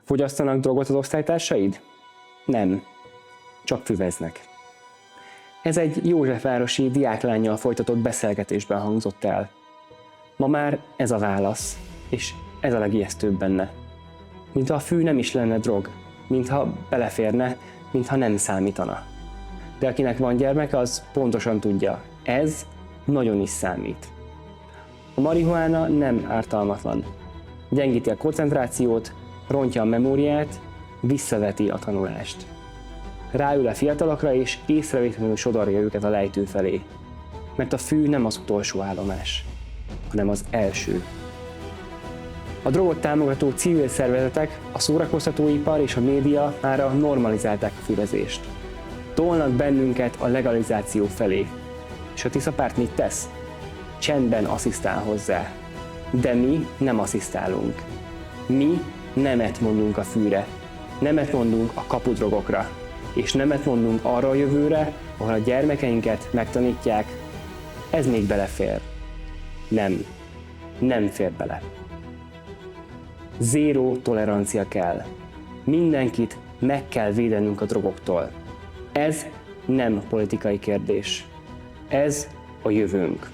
Fogyasztanak drogot az osztálytársaid? Nem, csak füveznek. Ez egy józsefvárosi diáklánnyal folytatott beszélgetésben hangzott el. Ma már ez a válasz, és ez a legijesztőbb benne. Mintha a fű nem is lenne drog, mintha beleférne, mintha nem számítana. De akinek van gyermeke, az pontosan tudja, ez nagyon is számít. A marihuána nem ártalmatlan. Gyengíti a koncentrációt, rontja a memóriát, visszaveti a tanulást. Ráül a fiatalokra és észrevétlenül sodorja őket a lejtő felé. Mert a fű nem az utolsó állomás, hanem az első. A drogot támogató civil szervezetek, a szórakoztatóipar és a média mára normalizálták a füvezést. Tolnak bennünket a legalizáció felé. És a Tisza párt mit tesz? Csendben asszisztál hozzá. De mi nem asszisztálunk. Mi nemet mondunk a fűre, nemet mondunk a kapudrogokra, és nemet mondunk arra a jövőre, ahol a gyermekeinket megtanítják, ez még belefér. Nem fér bele. Zéró tolerancia kell. Mindenkit meg kell védenünk a drogoktól. Ez nem politikai kérdés. Ez a jövőnk.